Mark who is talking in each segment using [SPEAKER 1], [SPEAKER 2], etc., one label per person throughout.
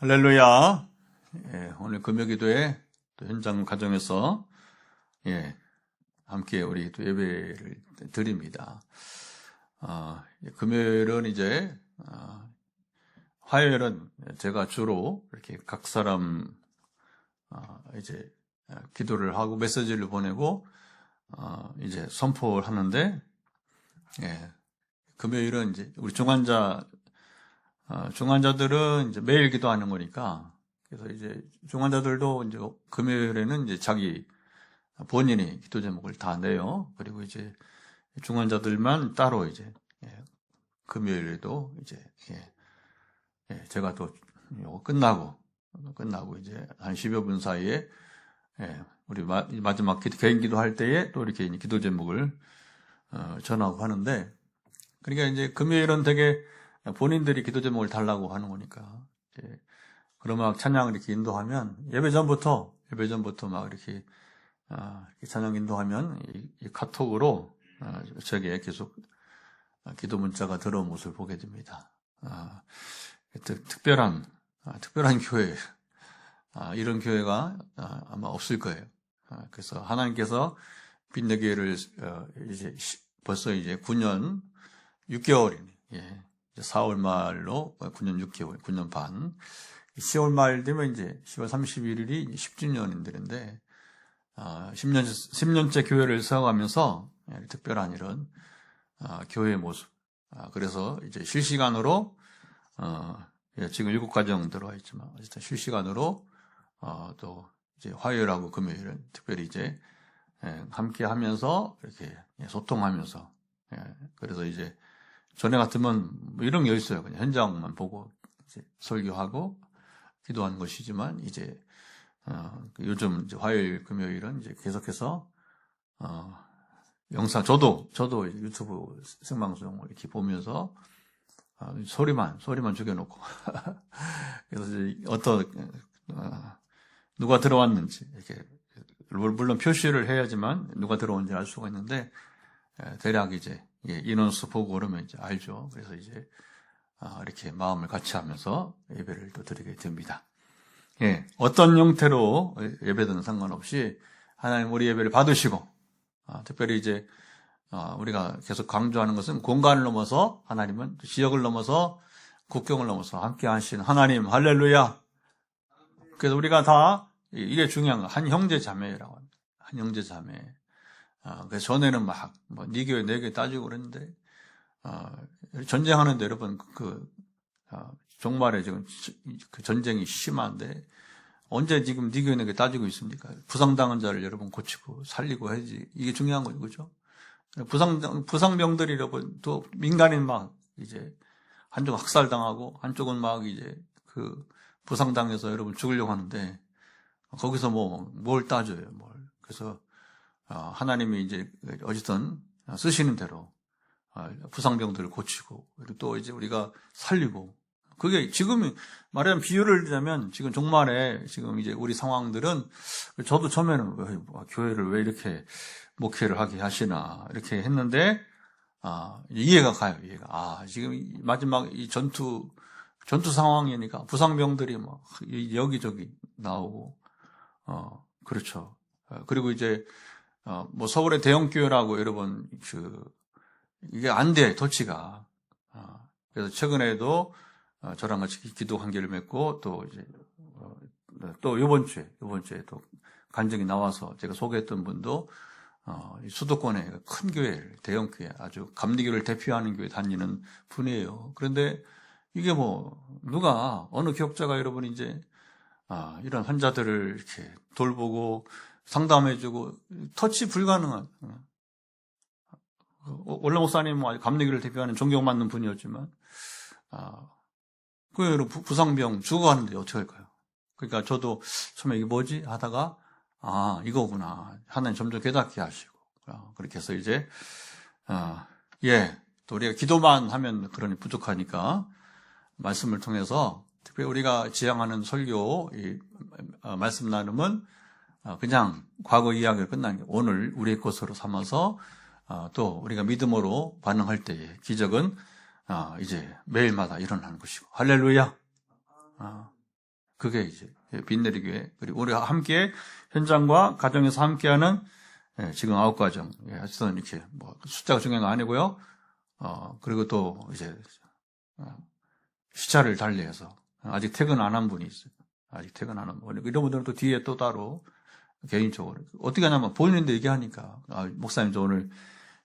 [SPEAKER 1] 할렐루야. 오늘 금요기도에 또 현장 가정에서 함께 우리 또 예배를 드립니다. 금요일은 이제 화요일은 제가 주로 이렇게 각 사람 이제 기도를 하고 메시지를 보내고 이제 선포를 하는데 금요일은 이제 우리 중환자들은 이제 매일 기도하는 거니까, 그래서 이제 중환자들도 이제 금요일에는 이제 자기 본인이 기도 제목을 다 내요. 그리고 이제 중환자들만 따로 이제 금요일에도 이제 제가 또 요거 끝나고 이제 한 10여 분 사이에 우리 마지막 개인 기도할 때에 또 이렇게 기도 제목을 전하고 하는데, 그러니까 이제 금요일은 되게 본인들이 기도 제목을 달라고 하는 거니까, 그러면 찬양을 이렇게 인도하면, 예배 전부터 막 이렇게, 찬양 인도하면, 이 카톡으로, 저에게 계속 기도 문자가 들어온 모습을 보게 됩니다. 특별한 교회, 이런 교회가 아마 없을 거예요. 그래서 하나님께서 빛내교회를, 벌써 이제 9년 6개월이니, 4월 말로 9년 6개월, 9년 반. 10월 말 되면 이제 10월 31일이 10주년인데, 10년째 교회를 세워가면서 특별한 이런, 교회의 모습. 그래서 이제 실시간으로, 지금 7가정 들어와 있지만, 어쨌든 실시간으로, 또 이제 화요일하고 금요일은 특별히 이제, 함께 하면서 이렇게 소통하면서, 그래서 이제 전에 같으면 뭐 이런 게 있어요. 그냥 현장만 보고 이제 설교하고 기도하는 것이지만, 이제 요즘 이제 화요일, 금요일은 이제 계속해서 영상, 저도 유튜브 생방송을 이렇게 보면서 소리만 죽여놓고 그래서 이제 누가 들어왔는지 이렇게, 물론 표시를 해야지만 누가 들어온지 알 수가 있는데, 대략 이제 인원수 보고 그러면 이제 알죠. 그래서 이제 이렇게 마음을 같이 하면서 예배를 또 드리게 됩니다. 어떤 형태로 예배든 상관없이 하나님 우리 예배를 받으시고, 특별히 이제 우리가 계속 강조하는 것은 공간을 넘어서, 하나님은 지역을 넘어서 국경을 넘어서 함께 하시는 하나님, 할렐루야. 그래서 우리가 다 이게 중요한 거, 한 형제 자매라고 합니다. 한 형제 자매. 그래서 전에는 막, 네 교회, 내 교회 따지고 그랬는데, 전쟁하는데 여러분, 종말에 지금 그 전쟁이 심한데, 언제 지금 네 교회, 내 교회 따지고 있습니까? 부상당한 자를 여러분 고치고 살리고 해야지. 이게 중요한 거죠, 그죠? 부상병들이 여러분, 또 민간인 막, 이제, 한쪽 학살당하고, 한쪽은 막 이제, 부상당해서 여러분 죽으려고 하는데, 거기서 뭘 따져요, 뭘. 그래서, 하나님이 이제 어쨌든 쓰시는 대로 부상병들을 고치고, 그리고 또 이제 우리가 살리고, 그게 지금 말하자면 비유를 드자면 지금 종말에 지금 이제 우리 상황들은, 저도 처음에는 교회를 왜 이렇게 목회를 하게 하시나 이렇게 했는데, 이해가 가요. 지금 마지막 이 전투 상황이니까 부상병들이 막 여기저기 나오고, 그렇죠. 그리고 이제 서울의 대형교회라고 여러분, 이게 안 돼, 토치가. 그래서 최근에도, 저랑 같이 기도 관계를 맺고, 또 이제, 또 요번 주에 또 간증이 나와서 제가 소개했던 분도, 수도권의 큰 교회를, 대형교회, 아주 감리교를 대표하는 교회 다니는 분이에요. 그런데 이게 누가, 어느 기업자가 여러분 이제, 이런 환자들을 이렇게 돌보고, 상담해주고, 터치 불가능한. 원래 목사님은 감리교를 대표하는 존경받는 분이었지만, 그 부상병 죽어가는데 어떻게 할까요? 그러니까 저도 처음에 이게 뭐지? 하다가, 이거구나. 하나님 점점 깨닫게 하시고. 그렇게 해서 이제, 또 우리가 기도만 하면 그러니 부족하니까, 말씀을 통해서, 특별히 우리가 지향하는 설교, 말씀 나눔은, 그냥 과거 이야기가 끝난 게 오늘 우리의 것으로 삼아서 또 우리가 믿음으로 반응할 때의 기적은 이제 매일마다 일어나는 것이고, 할렐루야. 그게 이제 빛내리 교회. 그리고 우리가 함께 현장과 가정에서 함께하는 지금 9가정. 하여튼 이렇게 뭐 숫자가 중요한 거 아니고요. 그리고 또 이제 시차를 달리해서 아직 퇴근 안 한 분이 있어요. 아직 퇴근 안 한 분. 이런 분들은 또 뒤에 또 따로 개인적으로 어떻게 하냐면 보이는데 얘기하니까 목사님 저 오늘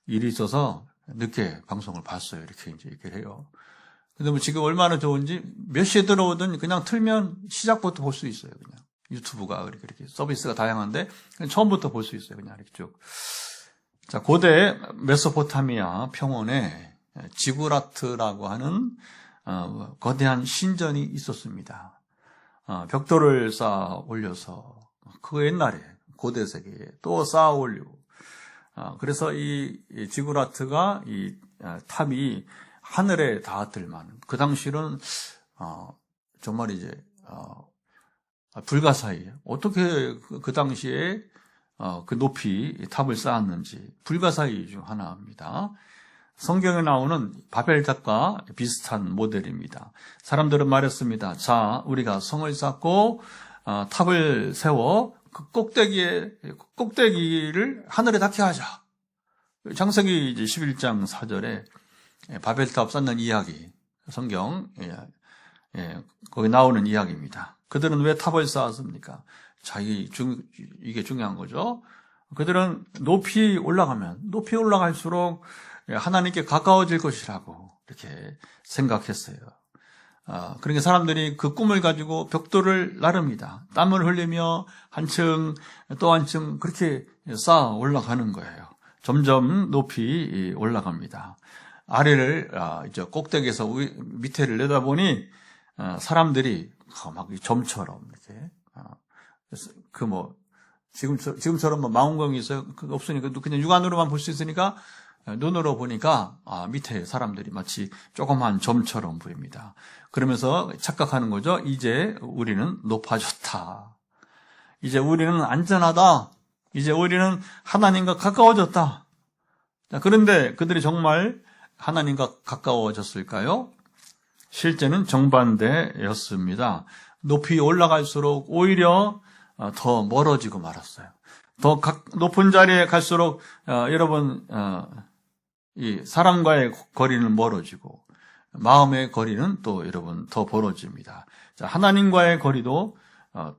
[SPEAKER 1] 일이 있어서 늦게 방송을 봤어요. 이렇게 이제 얘기를 해요. 근데 뭐 지금 얼마나 좋은지 몇 시에 들어오든 그냥 틀면 시작부터 볼 수 있어요. 그냥 유튜브가 이렇게 서비스가 다양한데 그냥 처음부터 볼 수 있어요. 그냥 이렇게 쭉. 자, 고대 메소포타미아 평원에 지구라트라고 하는 거대한 신전이 있었습니다. 벽돌을 쌓아 올려서 그 옛날에 고대 세계에 또 쌓아 올리고 그래서 이 지구라트가 이 탑이 하늘에 닿았을 만한 그 당시는 정말 이제 불가사의 어떻게 그 당시에 그 높이 탑을 쌓았는지 불가사의 중 하나입니다. 성경에 나오는 바벨탑과 비슷한 모델입니다. 사람들은 말했습니다. 자, 우리가 성을 쌓고 탑을 세워 그 꼭대기를 하늘에 닿게 하자. 창세기 11장 4절에 바벨탑 쌓는 이야기, 성경 거기 나오는 이야기입니다. 그들은 왜 탑을 쌓았습니까? 이게 중요한 거죠. 그들은 높이 올라갈수록 하나님께 가까워질 것이라고 이렇게 생각했어요. 그러니까 사람들이 그 꿈을 가지고 벽돌을 나릅니다. 땀을 흘리며 한층 또 한층 그렇게 쌓아 올라가는 거예요. 점점 높이 올라갑니다. 아래를 이제 꼭대기에서 밑에를 내다보니 사람들이 막 점처럼 이렇게 지금처럼 뭐 망원경이 있어요. 그거 없으니까 그냥 육안으로만 볼 수 있으니까 눈으로 보니까 밑에 사람들이 마치 조그만 점처럼 보입니다. 그러면서 착각하는 거죠. 이제 우리는 높아졌다. 이제 우리는 안전하다. 이제 우리는 하나님과 가까워졌다. 자, 그런데 그들이 정말 하나님과 가까워졌을까요? 실제는 정반대였습니다. 높이 올라갈수록 오히려 더 멀어지고 말았어요. 더 높은 자리에 갈수록 여러분 이 사람과의 거리는 멀어지고 마음의 거리는 또 여러분 더 벌어집니다. 자, 하나님과의 거리도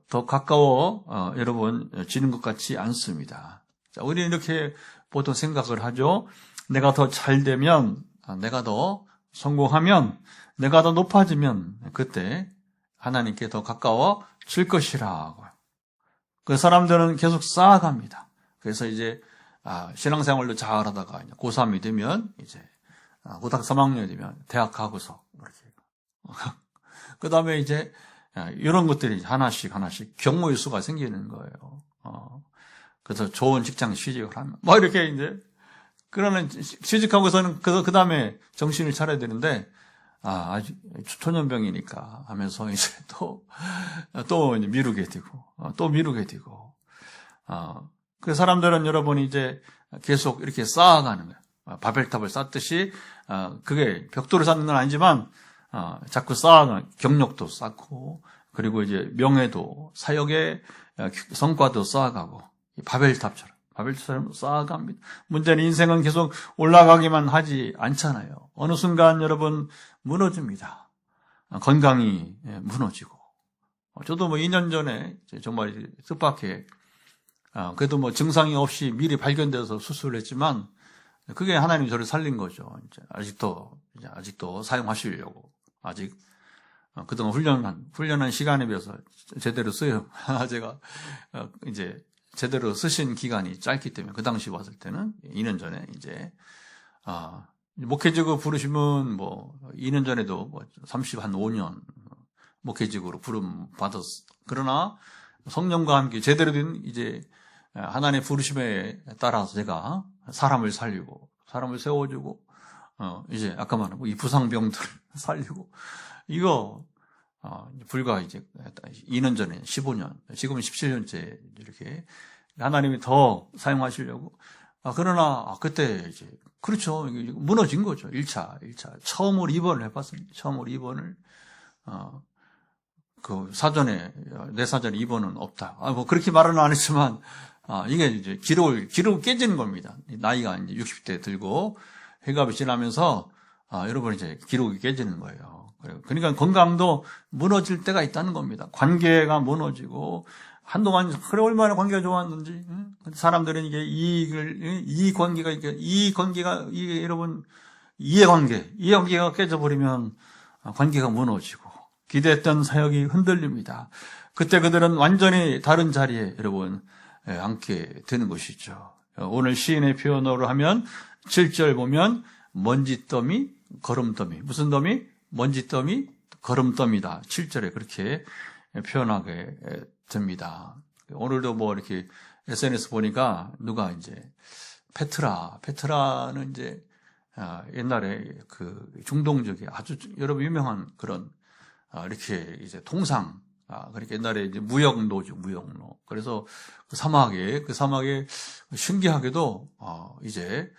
[SPEAKER 1] 더 가까워 여러분 지는 것 같지 않습니다. 자, 우리는 이렇게 보통 생각을 하죠. 내가 더 잘 되면, 내가 더 성공하면, 내가 더 높아지면 그때 하나님께 더 가까워질 것이라고. 그 사람들은 계속 쌓아갑니다. 그래서 이제 신앙생활도 잘 하다가 고3이 되면 이제 고등학교 3학년이 되면 대학 가고서 이렇게 그 다음에 이제 이런 것들이 하나씩 경우의 수가 생기는 거예요. 그래서 좋은 직장 취직을 하면 뭐 이렇게 이제 그러는 취직하고서는 그 다음에 정신을 차려야 되는데 아직 초년병이니까 하면서 이제 또 이제 미루게 되고 그 사람들은 여러분이 이제 계속 이렇게 쌓아가는 거예요. 바벨탑을 쌓듯이 그게 벽돌을 쌓는 건 아니지만 자꾸 쌓아가는 경력도 쌓고 그리고 이제 명예도 사역의 성과도 쌓아가고 바벨탑처럼 쌓아갑니다. 문제는 인생은 계속 올라가기만 하지 않잖아요. 어느 순간 여러분 무너집니다. 건강이 무너지고. 저도 뭐 2년 전에 정말 뜻밖의 그래도 뭐 증상이 없이 미리 발견돼서 수술을 했지만 그게 하나님이 저를 살린 거죠. 아직도 사용하시려고 아직 그동안 훈련한 시간에 비해서 제대로 써요. 제가 이제 제대로 쓰신 기간이 짧기 때문에 그 당시 왔을 때는 2년 전에 이제 목회직으로 부르시면 뭐 2년 전에도 뭐 5년 목회직으로 부름 받았. 그러나 성령과 함께 제대로 된 이제 하나님의 부르심에 따라서 제가 사람을 살리고 사람을 세워주고 이제 아까 말한 이 부상병들을 살리고 이거 불과 이제 2년 전에 15년 지금은 17년째 이렇게 하나님이 더 사용하시려고 그러나 그때 이제 그렇죠. 무너진 거죠. 1차 처음으로 입원을 해봤습니다. 처음으로 입원을 사전에, 내 사전에 2번은 없다. 뭐, 그렇게 말은 안 했지만, 이게 이제 기록을 깨지는 겁니다. 나이가 이제 60대 들고, 회갑이 지나면서, 여러분 이제 기록이 깨지는 거예요. 그러니까 건강도 무너질 때가 있다는 겁니다. 관계가 무너지고, 한동안, 그래, 얼마나 관계가 좋았는지, 사람들은 이게 이 관계가, 여러분, 이해관계가 깨져버리면 관계가 무너지고, 기대했던 사역이 흔들립니다. 그때 그들은 완전히 다른 자리에 여러분 앉게 되는 것이죠. 오늘 시인의 표현으로 하면 7절 보면 먼지더미, 거름더미. 무슨 더미? 먼지더미, 거름더미다. 7절에 그렇게 표현하게 됩니다. 오늘도 뭐 이렇게 SNS 보니까 누가 이제 페트라는 이제 옛날에 그 중동적이 아주 여러분 유명한 그런 이렇게 이제 통상, 그러니까 옛날에 이제 무역로죠, 무역로. 그래서 그 사막에 신기하게도, 이제,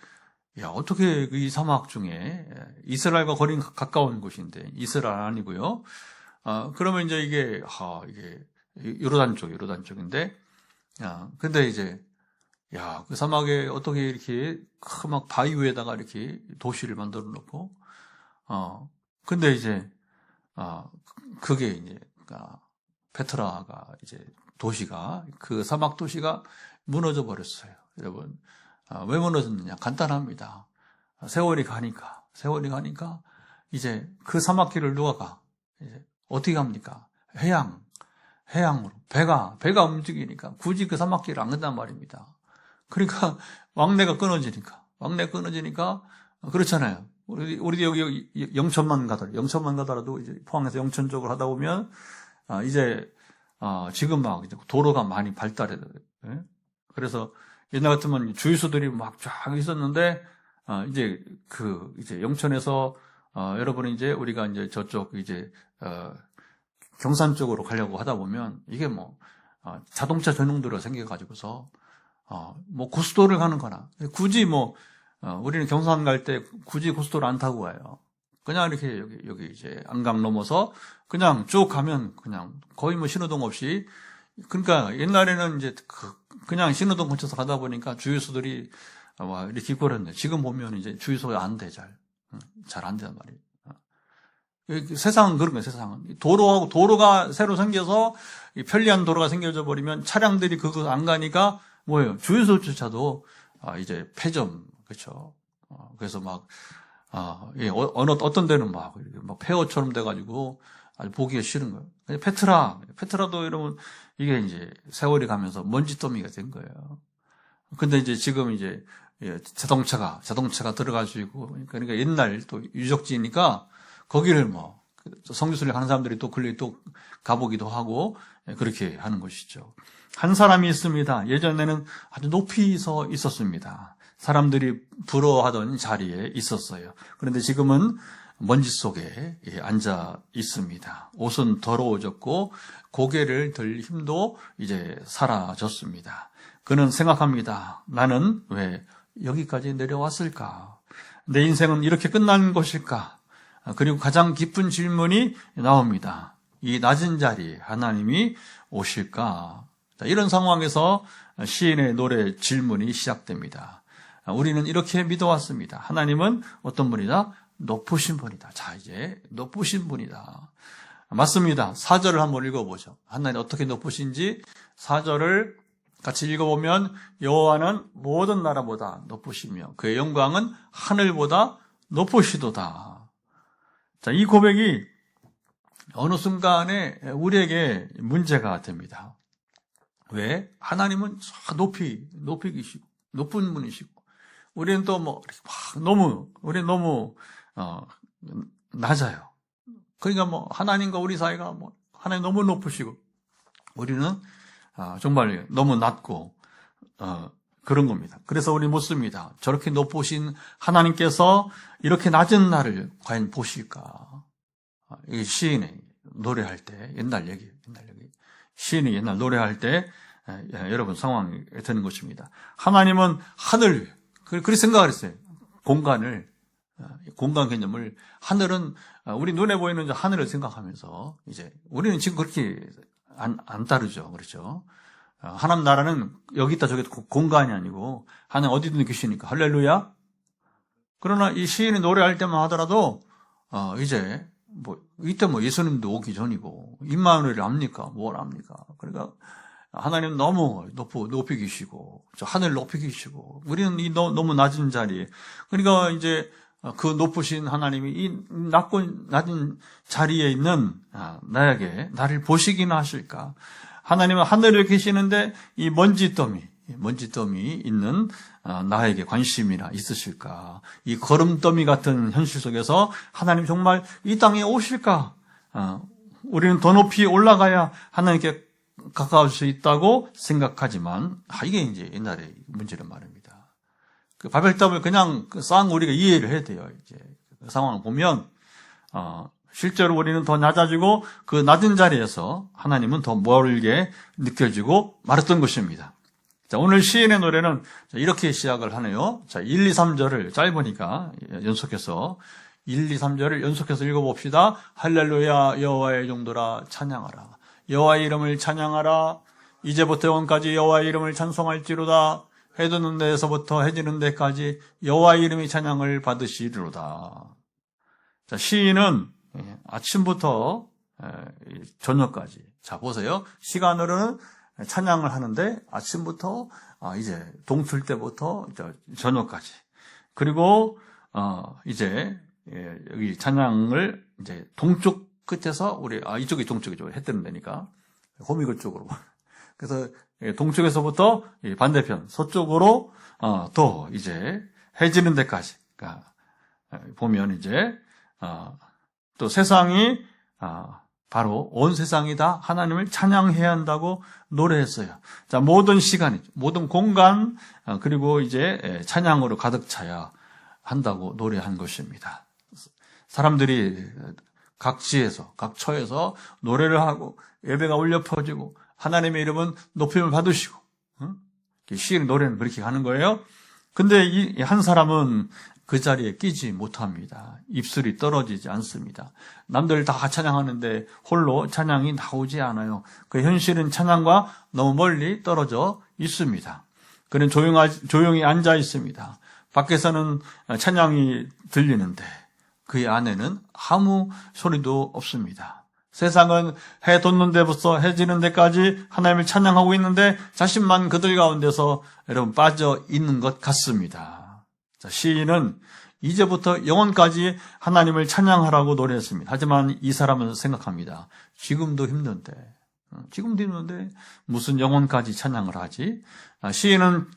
[SPEAKER 1] 어떻게 이 사막 중에 이스라엘과 거리가 가까운 곳인데, 이스라엘 아니고요. 그러면 이제 이게 요르단 쪽인데, 근데 이제, 그 사막에 어떻게 이렇게 막 바위 위에다가 이렇게 도시를 만들어 놓고, 근데 이제, 그게 이제, 페트라가 이제 도시가, 그 사막 도시가 무너져 버렸어요. 여러분, 왜 무너졌느냐? 간단합니다. 세월이 가니까, 이제 그 사막길을 누가 가? 이제 어떻게 갑니까? 해양으로. 배가 움직이니까 굳이 그 사막길을 안 간단 말입니다. 그러니까 왕래가 끊어지니까, 그렇잖아요. 우리 여기 영천만 가더라도 이제 포항에서 영천 쪽으로 하다 보면, 이제, 지금 막 이제 도로가 많이 발달해요. 그래서 옛날 같으면 주유소들이 막 쫙 있었는데, 이제 영천에서, 여러분이 이제 우리가 이제 저쪽 이제, 경산 쪽으로 가려고 하다 보면 이게 뭐, 자동차 전용도로가 생겨가지고서, 뭐 고속도로를 가는 거나, 굳이 뭐, 우리는 경산 갈 때 굳이 고속도로 안 타고 가요. 그냥 이렇게 여기 이제 안강 넘어서 그냥 쭉 가면 그냥 거의 뭐 신호등 없이, 그러니까 옛날에는 이제 그냥 신호등 거쳐서 가다 보니까 주유소들이 이렇게 있고 그랬는데 지금 보면 이제 주유소가 안 돼, 잘 안 된단 말이에요. 세상은 그런 거예요, 세상은. 도로가 새로 생겨서 편리한 도로가 생겨져 버리면 차량들이 그거 안 가니까 뭐예요? 주유소조차도 이제 폐점, 그렇죠. 그래서 막 어떤 데는 막 폐허처럼 돼가지고 아주 보기가 싫은 거예요. 페트라도 여러분 이게 이제 세월이 가면서 먼지더미가 된 거예요. 근데 이제 지금 이제 자동차가 들어갈 수 있고, 그러니까 옛날 또 유적지니까 거기를 뭐 성지순례 가는 사람들이 또 가보기도 하고 그렇게 하는 것이죠. 한 사람이 있습니다. 예전에는 아주 높이 서 있었습니다. 사람들이 부러워하던 자리에 있었어요. 그런데 지금은 먼지 속에 앉아 있습니다. 옷은 더러워졌고 고개를 들 힘도 이제 사라졌습니다. 그는 생각합니다. 나는 왜 여기까지 내려왔을까? 내 인생은 이렇게 끝난 것일까? 그리고 가장 깊은 질문이 나옵니다. 이 낮은 자리에 하나님이 오실까? 이런 상황에서 시인의 노래 질문이 시작됩니다. 우리는 이렇게 믿어왔습니다. 하나님은 어떤 분이다? 높으신 분이다. 자, 이제 높으신 분이다. 맞습니다. 4절을 한번 읽어보죠. 하나님 어떻게 높으신지 4절을 같이 읽어보면 여호와는 모든 나라보다 높으시며 그의 영광은 하늘보다 높으시도다. 자, 이 고백이 어느 순간에 우리에게 문제가 됩니다. 왜? 하나님은 높이 계시고 높은 분이시고 우리는 또 우리는 너무 낮아요. 그러니까 하나님과 우리 사이가 하나님 너무 높으시고 우리는 정말 너무 낮고 그런 겁니다. 그래서 우리 묻습니다. 저렇게 높으신 하나님께서 이렇게 낮은 나를 과연 보실까? 이 시인이 노래할 때 옛날 얘기. 시인이 옛날 노래할 때 여러분 상황이 되는 것입니다. 하나님은 하늘, 그렇게 생각을 했어요. 공간을 공간 개념을 하늘은 우리 눈에 보이는 하늘을 생각하면서 이제 우리는 지금 그렇게 안 따르죠. 그렇죠? 하나님 나라는 여기 있다 저기 있다 공간이 아니고 하나님 어디든 계시니까 할렐루야. 그러나 이 시인이 노래할 때만 하더라도 이제 이때 예수님도 오기 전이고 임마누엘을 압니까? 뭘 압니까? 그러니까 하나님 너무 높이 계시고 저 하늘 높이 계시고 우리는 이 너무 낮은 자리에 그러니까 이제 그 높으신 하나님이 이 낮은 자리에 있는 나를 보시기나 하실까? 하나님은 하늘에 계시는데 이 먼지더미 있는 나에게 관심이나 있으실까? 이 거름더미 같은 현실 속에서 하나님 정말 이 땅에 오실까? 우리는 더 높이 올라가야 하나님께 가까울 수 있다고 생각하지만 이게 이제 옛날의 문제란 말입니다. 그 바벨탑을 그냥 쌓은 우리가 이해를 해야 돼요. 이제 그 상황을 보면 실제로 우리는 더 낮아지고 그 낮은 자리에서 하나님은 더 멀게 느껴지고 말했던 것입니다. 자, 오늘 시인의 노래는 이렇게 시작을 하네요. 자, 1, 2, 3절을 짧으니까 연속해서 1, 2, 3절을 연속해서 읽어봅시다. 할렐루야 여호와의 종들아 찬양하라. 여호와의 이름을 찬양하라. 이제부터 영원까지 여호와의 이름을 찬송할지로다. 해 드는 데에서부터 해 지는 데까지 여호와의 이름이 찬양을 받으시리로다. 자, 시인은 아침부터 저녁까지. 자, 보세요. 시간으로는 찬양을 하는데 아침부터 이제 동틀 때부터 저녁까지. 그리고 이제 여기 찬양을 이제 동쪽 끝에서 우리 이쪽이 동쪽이죠. 해 뜨는 데니까 호미곶 쪽으로. 그래서 동쪽에서부터 반대편 서쪽으로 또 이제 해 지는 데까지. 그러니까 보면 이제 또 세상이 바로 온 세상이 다 하나님을 찬양해야 한다고 노래했어요. 자, 모든 시간, 모든 공간 그리고 이제 찬양으로 가득 차야 한다고 노래한 것입니다. 사람들이 각 지에서, 각 처에서 노래를 하고 예배가 울려 퍼지고 하나님의 이름은 높임을 받으시고 시인 노래는 그렇게 가는 거예요. 근데 이 한 사람은 그 자리에 끼지 못합니다. 입술이 떨어지지 않습니다. 남들 다 찬양하는데 홀로 찬양이 나오지 않아요. 그 현실은 찬양과 너무 멀리 떨어져 있습니다. 그는 조용히 앉아 있습니다. 밖에서는 찬양이 들리는데 그의 안에는 아무 소리도 없습니다. 세상은 해 돋는 데부터 해 지는 데까지 하나님을 찬양하고 있는데 자신만 그들 가운데서 여러분 빠져 있는 것 같습니다. 자, 시인은 이제부터 영원까지 하나님을 찬양하라고 노래했습니다. 하지만 이 사람은 생각합니다. 지금도 힘든데 무슨 영원까지 찬양을 하지? 시인은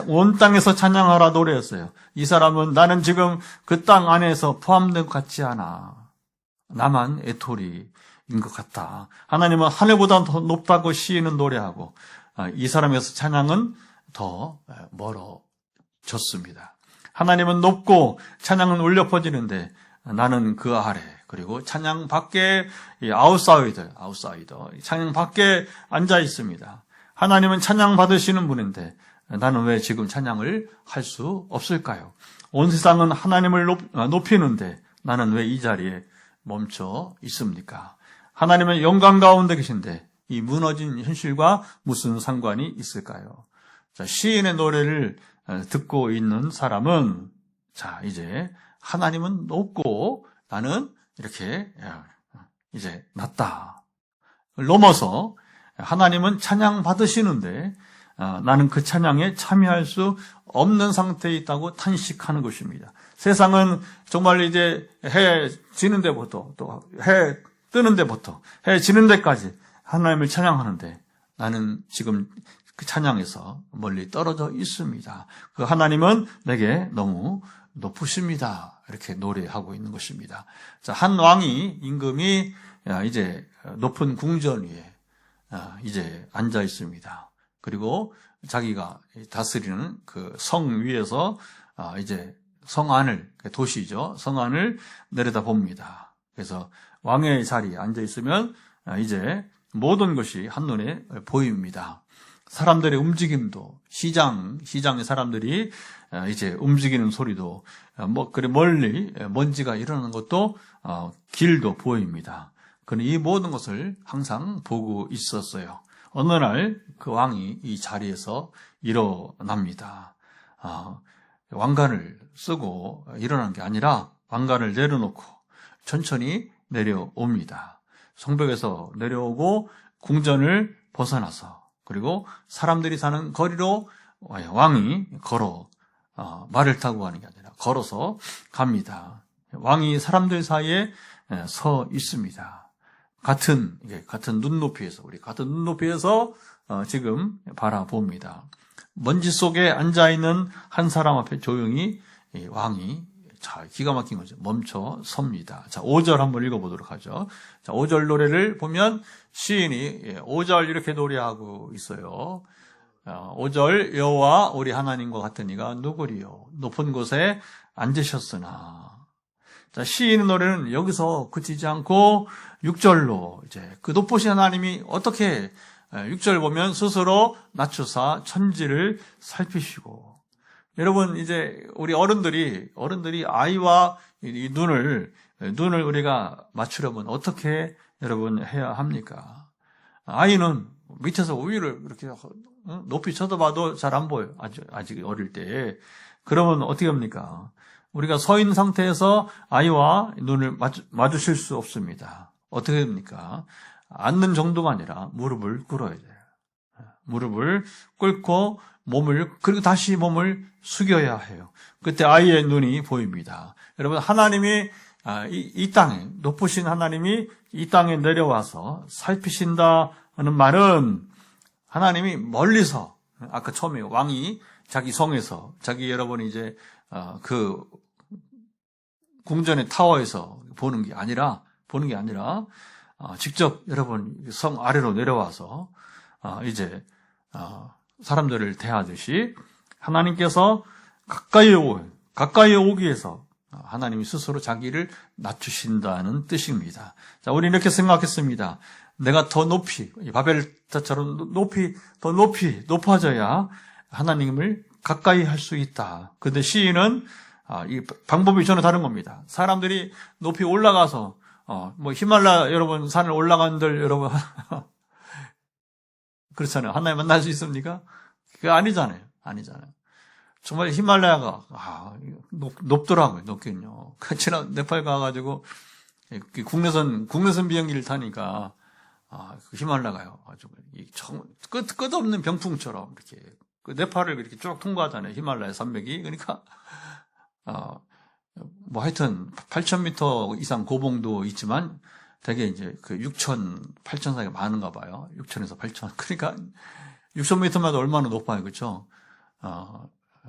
[SPEAKER 1] 온 땅에서 찬양하라 노래했어요. 이 사람은 나는 지금 그 땅 안에서 포함된 것 같지 않아. 나만 애토리인 것 같다. 하나님은 하늘보다 더 높다고 시인은 노래하고 이 사람에서 찬양은 더 멀어졌습니다. 하나님은 높고 찬양은 울려 퍼지는데 나는 그 아래 그리고 찬양 밖에 아웃사이더 찬양 밖에 앉아 있습니다. 하나님은 찬양 받으시는 분인데 나는 왜 지금 찬양을 할 수 없을까요? 온 세상은 하나님을 높이는데 나는 왜 이 자리에 멈춰 있습니까? 하나님은 영광 가운데 계신데 이 무너진 현실과 무슨 상관이 있을까요? 자, 시인의 노래를 듣고 있는 사람은 자, 이제 하나님은 높고 나는 이렇게 이제 낮다. 넘어서 하나님은 찬양 받으시는데 나는 그 찬양에 참여할 수 없는 상태에 있다고 탄식하는 것입니다. 세상은 정말 이제 해 지는 데부터 또 해 뜨는 데부터 해 지는 데까지 하나님을 찬양하는데 나는 지금 그 찬양에서 멀리 떨어져 있습니다. 그 하나님은 내게 너무 높으십니다. 이렇게 노래하고 있는 것입니다. 자, 한 왕이 임금이 이제 높은 궁전 위에 이제 앉아 있습니다. 그리고 자기가 다스리는 그 성 위에서 이제 성 안을, 도시죠. 성 안을 내려다 봅니다. 그래서 왕의 자리에 앉아 있으면 이제 모든 것이 한눈에 보입니다. 사람들의 움직임도, 시장의 사람들이 이제 움직이는 소리도, 그래 멀리 먼지가 일어나는 것도, 길도 보입니다. 그는 이 모든 것을 항상 보고 있었어요. 어느 날 그 왕이 이 자리에서 일어납니다. 왕관을 쓰고 일어난 게 아니라 왕관을 내려놓고 천천히 내려옵니다. 성벽에서 내려오고 궁전을 벗어나서, 그리고 사람들이 사는 거리로 왕이 걸어, 말을 타고 가는 게 아니라 걸어서 갑니다. 왕이 사람들 사이에 서 있습니다. 같은 눈높이에서, 우리 같은 눈높이에서 지금 바라봅니다. 먼지 속에 앉아있는 한 사람 앞에 조용히 왕이, 기가 막힌 거죠. 멈춰 섭니다. 5절 한번 읽어보도록 하죠. 5절 노래를 보면 시인이 5절 이렇게 노래하고 있어요. 5절, 여호와 우리 하나님과 같은 이가 누구리요? 높은 곳에 앉으셨으나. 시인의 노래는 여기서 그치지 않고 6절로 이제 그 높으신 하나님이 어떻게, 6절 보면 스스로 낮추사 천지를 살피시고. 여러분, 이제 우리 어른들이 아이와 이 눈을 우리가 맞추려면 어떻게 여러분 해야 합니까? 아이는 밑에서 우위를 이렇게 높이 쳐다봐도 잘 안 보여요. 아직 어릴 때. 그러면 어떻게 합니까? 우리가 서 있는 상태에서 아이와 눈을 마주칠 수 없습니다. 어떻게 됩니까? 앉는 정도가 아니라 무릎을 꿇어야 돼요. 무릎을 꿇고 그리고 다시 몸을 숙여야 해요. 그때 아이의 눈이 보입니다. 여러분, 하나님이 이 땅에, 높으신 하나님이 이 땅에 내려와서 살피신다는 말은 하나님이 멀리서, 아까 처음에 왕이 자기 성에서, 여러분이 이제 그 궁전의 타워에서 보는 게 아니라 직접 여러분 성 아래로 내려와서 이제 사람들을 대하듯이 하나님께서 가까이 오기 위해서 하나님이 스스로 자기를 낮추신다는 뜻입니다. 우리는 이렇게 생각했습니다. 내가 더 높이, 바벨탑처럼 더 높이 높아져야 하나님을 가까이 할 수 있다. 근데 시인은 이 방법이 전혀 다른 겁니다. 사람들이 높이 올라가서 히말라야 여러분 산을 올라간들 여러분 그렇잖아요. 하나님 만날 수 있습니까? 그게 아니잖아요. 정말 히말라야가 높더라고요. 높긴요. 지난 네팔 가가지고 국내선 비행기를 타니까 히말라야가요. 아주 끝없는 병풍처럼 이렇게 그 네팔을 이렇게 쭉 통과하잖아요. 히말라야 산맥이. 그러니까 하여튼 8,000m 이상 고봉도 있지만 되게 이제 그 6,000, 8,000 사이가 많은가 봐요. 6,000에서 8,000. 그러니까 6,000m마다 얼마나 높아요. 그렇죠?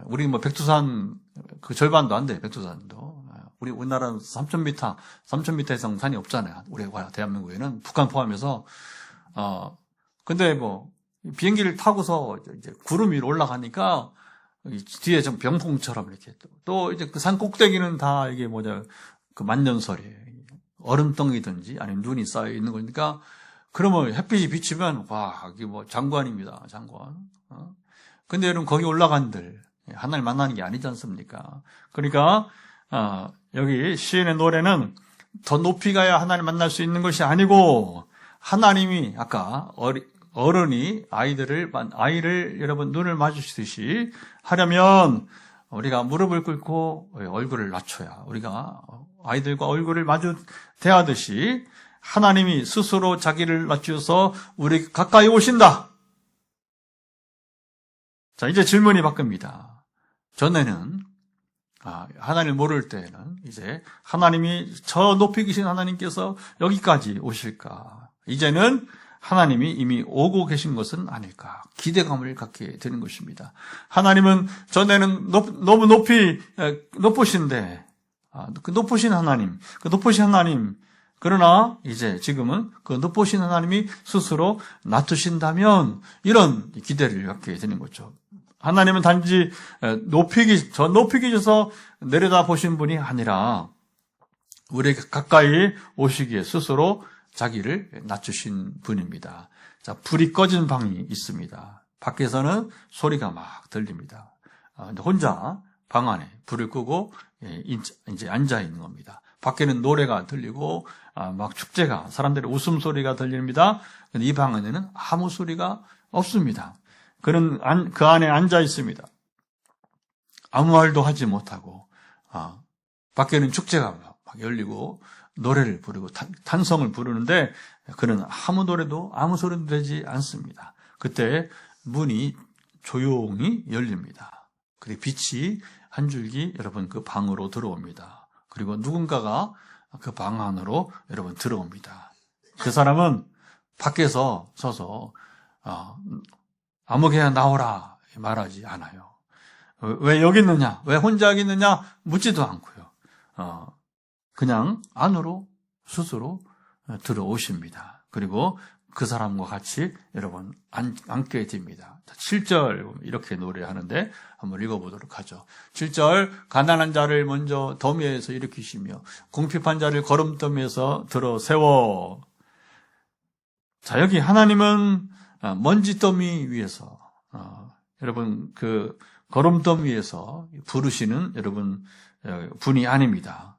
[SPEAKER 1] 우리 백두산 그 절반도 안 돼. 백두산도. 우리나라는 3,000m 이상 산이 없잖아요. 우리 대한민국에는 북한 포함해서. 근데 비행기를 타고서 이제 구름 위로 올라가니까 뒤에 좀 병풍처럼 이렇게 또 이제 그 산 꼭대기는 다 이게 그 만년설이에요. 얼음덩이든지 아니면 눈이 쌓여 있는 거니까 그러면 햇빛이 비치면 이게 장관입니다. 장관. 근데 여러분 거기 올라간들 하나님 만나는 게 아니지 않습니까? 그러니까 여기 시인의 노래는 더 높이 가야 하나님 만날 수 있는 것이 아니고 하나님이 아까 어른이 아이를 여러분 눈을 마주치듯이 하려면 우리가 무릎을 꿇고 얼굴을 낮춰야 우리가 아이들과 얼굴을 마주 대하듯이 하나님이 스스로 자기를 낮추어서 우리 가까이 오신다. 자, 이제 질문이 바뀝니다. 전에는 하나님을 모를 때에는 이제 하나님이 저 높이 계신 하나님께서 여기까지 오실까? 이제는 하나님이 이미 오고 계신 것은 아닐까? 기대감을 갖게 되는 것입니다. 하나님은 전에는 너무 높으신데, 그 높으신 하나님, 그러나 이제 지금은 그 높으신 하나님이 스스로 낮추신다면 이런 기대를 갖게 되는 거죠. 하나님은 단지 저 높이 계셔서 내려다 보신 분이 아니라 우리에게 가까이 오시기에 스스로 자기를 낮추신 분입니다. 자, 불이 꺼진 방이 있습니다. 밖에서는 소리가 막 들립니다. 근데 혼자 방 안에 불을 끄고 이제 앉아 있는 겁니다. 밖에는 노래가 들리고 막 축제가, 사람들의 웃음소리가 들립니다. 근데 이 방 안에는 아무 소리가 없습니다. 그는 그 안에 앉아 있습니다. 아무 말도 하지 못하고 밖에는 축제가 막 열리고 노래를 부르고 탄성을 부르는데 그는 아무 노래도 아무 소리도 되지 않습니다. 그때 문이 조용히 열립니다. 그리고 빛이 한 줄기 여러분 그 방으로 들어옵니다. 그리고 누군가가 그 방 안으로 여러분 들어옵니다. 그 사람은 밖에서 서서 아무개나 나오라 말하지 않아요. 왜 여기 있느냐, 왜 혼자 여기 있느냐 묻지도 않고요. 그냥 안으로 스스로 들어오십니다. 그리고 그 사람과 같이 여러분 앉게 됩니다. 7절 이렇게 노래하는데 한번 읽어보도록 하죠. 7절 가난한 자를 먼저 더미에서 일으키시며 궁핍한 자를 거름더미에서 들어 세워. 자, 여기 하나님은 먼지더미 위에서 여러분 그 거름더미 위에서 부르시는 여러분 분이 아닙니다.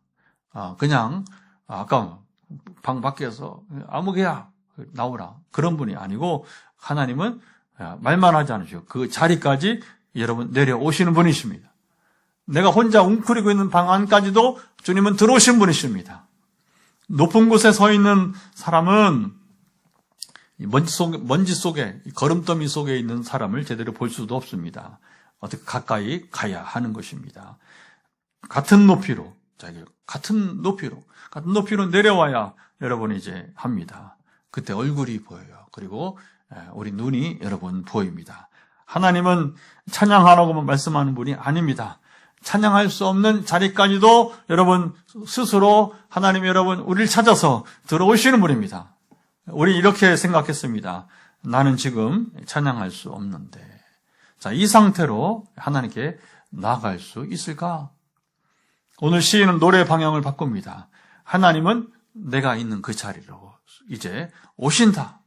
[SPEAKER 1] 그냥 아까 방 밖에서 아무개야 나오라 그런 분이 아니고 하나님은 말만 하지 않으시고 그 자리까지 여러분 내려오시는 분이십니다. 내가 혼자 웅크리고 있는 방 안까지도 주님은 들어오신 분이십니다. 높은 곳에 서 있는 사람은 먼지 속에 거름더미 속에 있는 사람을 제대로 볼 수도 없습니다. 어떻게 가까이 가야 하는 것입니다. 같은 높이로 내려와야 여러분이 이제 합니다. 그때 얼굴이 보여요. 그리고 우리 눈이 여러분 보입니다. 하나님은 찬양하라고만 말씀하는 분이 아닙니다. 찬양할 수 없는 자리까지도 여러분 스스로 하나님이 여러분 우리를 찾아서 들어오시는 분입니다. 우리 이렇게 생각했습니다. 나는 지금 찬양할 수 없는데, 자, 이 상태로 하나님께 나아갈 수 있을까? 오늘 시인은 노래 방향을 바꿉니다. 하나님은 내가 있는 그 자리로 이제 오신다.